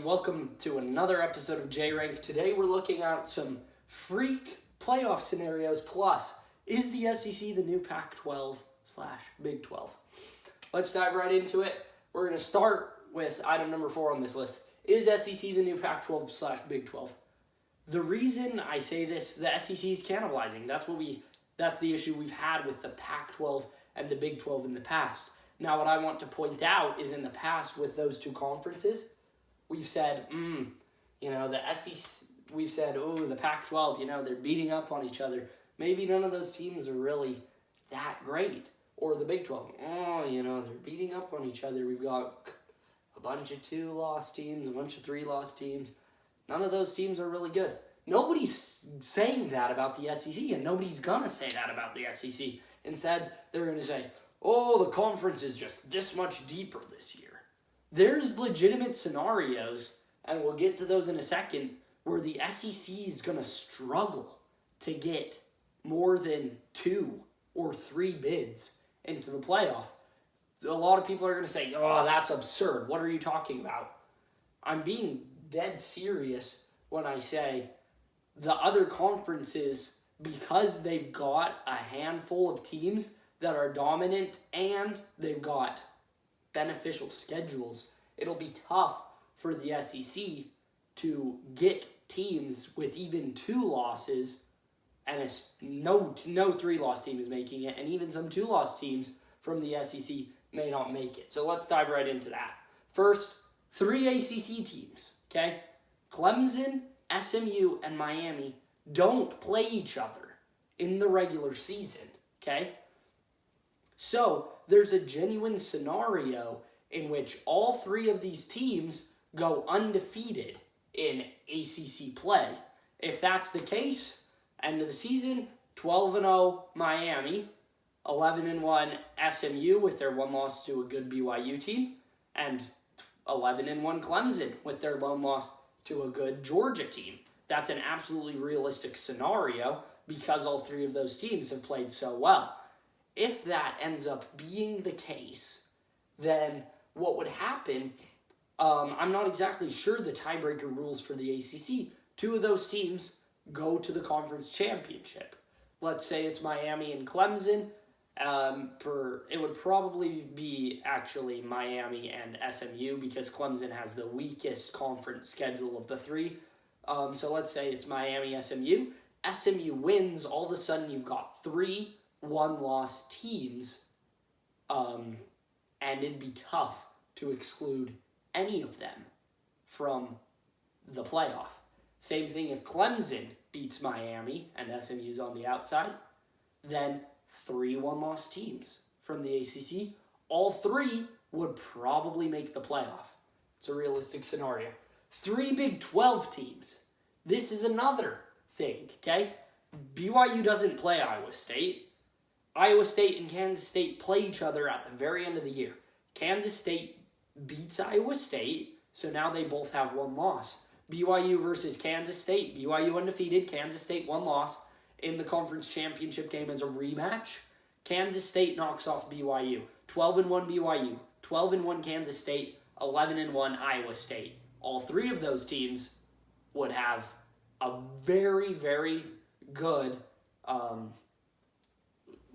Welcome to another episode of J-Rank. Today we're looking at some freak playoff scenarios, plus, is the SEC the new Pac-12/Big 12? Let's dive right into it. We're going to start with item number 4 on this list. Is SEC the new Pac-12/Big 12? The reason I say this, the SEC is cannibalizing. That's the issue we've had with the Pac-12 and the Big 12 in the past. Now, what I want to point out is in the past with those two conferences, we've said, the SEC, we've said, the Pac-12, they're beating up on each other. Maybe none of those teams are really that great. Or the Big 12, they're beating up on each other. We've got a bunch of 2-loss teams, a bunch of 3-loss teams. None of those teams are really good. Nobody's saying that about the SEC, and nobody's going to say that about the SEC. Instead, they're going to say, the conference is just this much deeper this year. There's legitimate scenarios, and we'll get to those in a second, where the SEC is going to struggle to get more than 2 or 3 bids into the playoff. A lot of people are going to say, that's absurd. What are you talking about? I'm being dead serious when I say the other conferences, because they've got a handful of teams that are dominant and they've got beneficial schedules, it'll be tough for the SEC to get teams with even 2 losses, and no 3-loss team is making it, and even some 2-loss teams from the SEC may not make it. So let's dive right into that. First, 3 ACC teams, okay? Clemson, SMU, and Miami don't play each other in the regular season, okay? So there's a genuine scenario in which all 3 of these teams go undefeated in ACC play. If that's the case, end of the season, 12-0 Miami, 11-1 SMU with their 1 loss to a good BYU team, and 11-1 Clemson with their lone loss to a good Georgia team. That's an absolutely realistic scenario because all 3 of those teams have played so well. If that ends up being the case, then what would happen, I'm not exactly sure the tiebreaker rules for the ACC. 2 of those teams go to the conference championship. Let's say it's Miami and Clemson. It would probably be actually Miami and SMU because Clemson has the weakest conference schedule of the 3. So let's say it's Miami, SMU. SMU wins, all of a sudden you've got 3 1-loss teams, and it'd be tough to exclude any of them from the playoff. Same thing if Clemson beats Miami and SMU's on the outside, then 3 1-loss teams from the ACC, all 3 would probably make the playoff. It's a realistic scenario. 3 Big 12 teams. This is another thing, okay? BYU doesn't play Iowa State. Iowa State and Kansas State play each other at the very end of the year. Kansas State beats Iowa State, so now they both have 1 loss. BYU versus Kansas State. BYU undefeated, Kansas State 1 loss. In the conference championship game as a rematch, Kansas State knocks off BYU. 12-1 BYU, 12-1 Kansas State, 11-1 Iowa State. All 3 of those teams would have a very, very good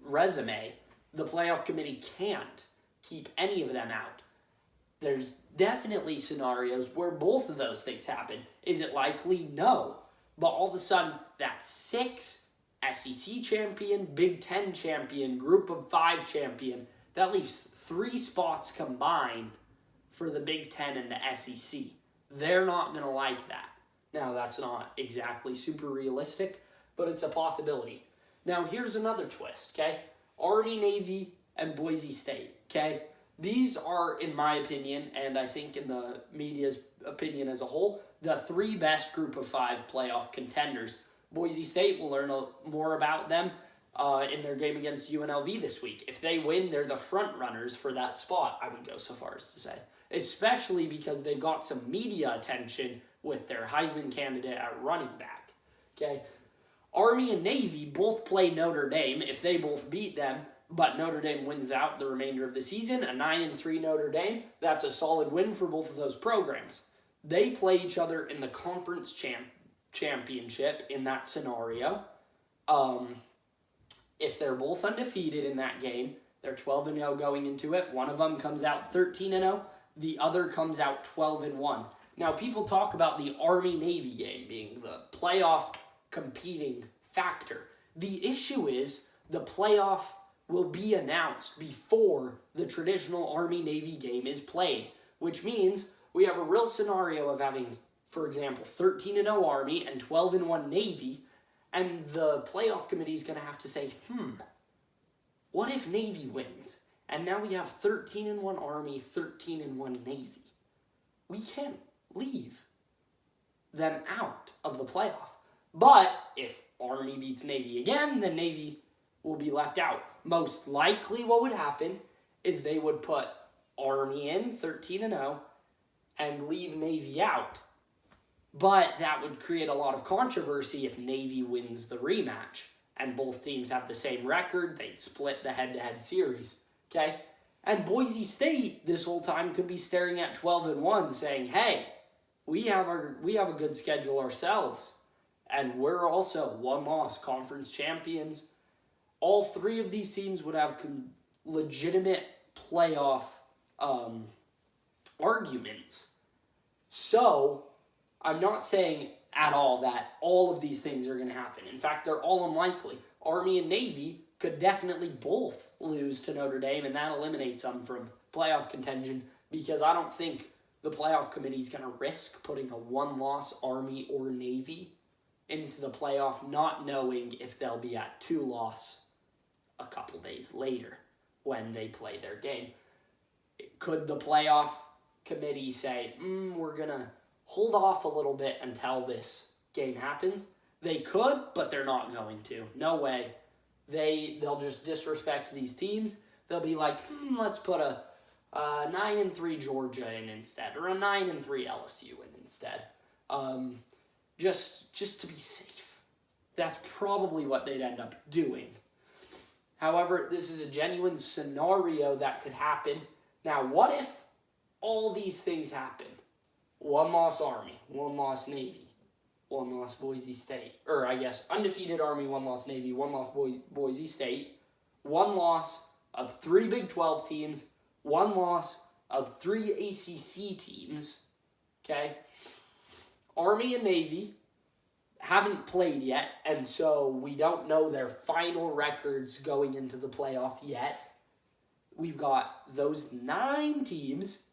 resume. The playoff committee can't keep any of them out. There's definitely scenarios where both of those things happen. Is it likely? No. But all of a sudden, that 6 SEC champion, Big 10 champion, Group of 5 champion, that leaves 3 spots combined for the Big 10 and the SEC. They're not going to like that. Now, that's not exactly super realistic, but it's a possibility. Now, here's another twist, okay? Army-Navy and Boise State, okay? These are, in my opinion, and I think in the media's opinion as a whole, the 3 best Group of 5 playoff contenders. Boise State, will learn more about them in their game against UNLV this week. If they win, they're the front runners for that spot, I would go so far as to say. Especially because they've got some media attention with their Heisman candidate at running back, okay? Army and Navy both play Notre Dame. If they both beat them, but Notre Dame wins out the remainder of the season, a 9-3 Notre Dame, that's a solid win for both of those programs. They play each other in the conference championship in that scenario. If they're both undefeated in that game, they're 12-0 going into it. One of them comes out 13-0. The other comes out 12-1. Now, people talk about the Army-Navy game being the playoff competing factor. The issue is the playoff will be announced before the traditional Army-Navy game is played, which means we have a real scenario of having, for example, 13-0 Army and 12-1 Navy, and the playoff committee is going to have to say, what if Navy wins? And now we have 13-1 Army, 13-1 Navy. We can't leave them out of the playoff. But if Army beats Navy again, then Navy will be left out. Most likely what would happen is they would put Army in, 13-0, and leave Navy out. But that would create a lot of controversy if Navy wins the rematch and both teams have the same record. They'd split the head-to-head series, okay? And Boise State this whole time could be staring at 12-1 saying, hey, we have a good schedule ourselves, and we're also one-loss conference champions. All three of these teams would have legitimate playoff arguments. So, I'm not saying at all that all of these things are going to happen. In fact, they're all unlikely. Army and Navy could definitely both lose to Notre Dame, and that eliminates them from playoff contention, because I don't think the playoff committee is going to risk putting a one-loss Army or Navy into the playoff, not knowing if they'll be at 2-loss a couple days later when they play their game. Could the playoff committee say, we're going to hold off a little bit until this game happens? They could, but they're not going to. No way. They'll just disrespect these teams. They'll be like, let's put a 9-3 Georgia in instead, or a 9-3 LSU in instead. Just to be safe. That's probably what they'd end up doing. However, this is a genuine scenario that could happen. Now, what if all these things happen? 1-loss Army, 1-loss Navy, 1-loss Boise State. Or, I guess, undefeated Army, 1-loss Navy, 1-loss Boise State. 1 loss of 3 Big 12 teams. 1 loss of 3 ACC teams. Okay? Army and Navy haven't played yet, and so we don't know their final records going into the playoff yet. We've got those 9 teams,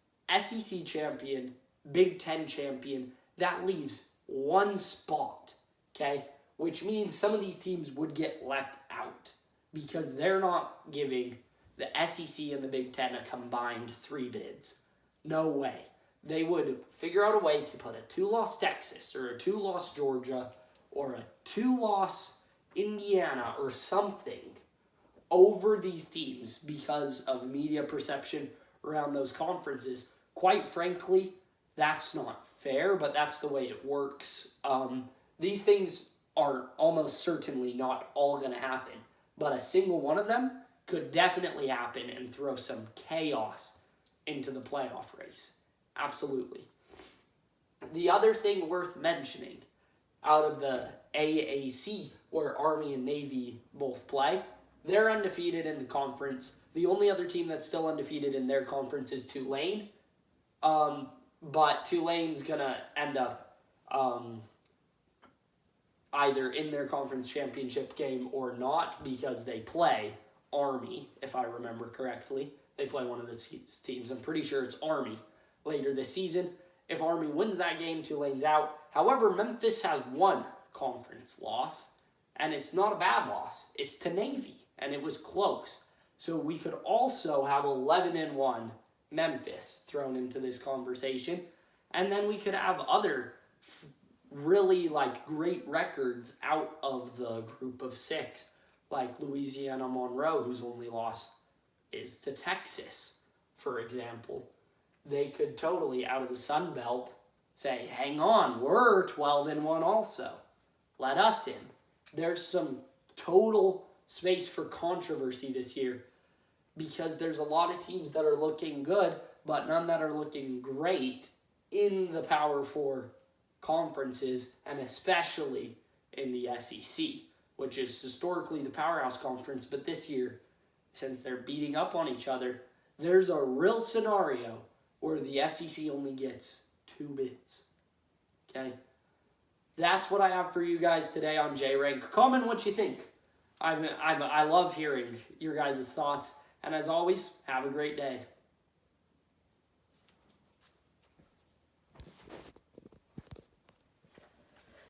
SEC champion, Big 10 champion. That leaves 1 spot, okay? Which means some of these teams would get left out because they're not giving the SEC and the Big 10 a combined 3 bids. No way. They would figure out a way to put a 2-loss Texas or a 2-loss Georgia or a 2-loss Indiana or something over these teams because of media perception around those conferences. Quite frankly, that's not fair, but that's the way it works. These things are almost certainly not all going to happen, but a single one of them could definitely happen and throw some chaos into the playoff race. Absolutely. The other thing worth mentioning out of the AAC, where Army and Navy both play, they're undefeated in the conference. The only other team that's still undefeated in their conference is Tulane. But Tulane's going to end up either in their conference championship game or not, because they play Army, if I remember correctly. They play one of the teams. I'm pretty sure it's Army later this season. If Army wins that game, Tulane's out. However, Memphis has 1 conference loss, and it's not a bad loss. It's to Navy, and it was close. So we could also have 11-1 Memphis thrown into this conversation, and then we could have other really great records out of the group of 6, like Louisiana Monroe, whose only loss is to Texas, for example. They could totally, out of the Sun Belt, say, hang on, we're 12-1 also. Let us in. There's some total space for controversy this year because there's a lot of teams that are looking good, but none that are looking great. in the Power 4 conferences, and especially in the SEC, which is historically the powerhouse conference. But this year, since they're beating up on each other, there's a real scenario where the SEC only gets 2 bids. Okay? That's what I have for you guys today on J-Rank. Comment what you think. I love hearing your guys' thoughts. And as always, have a great day.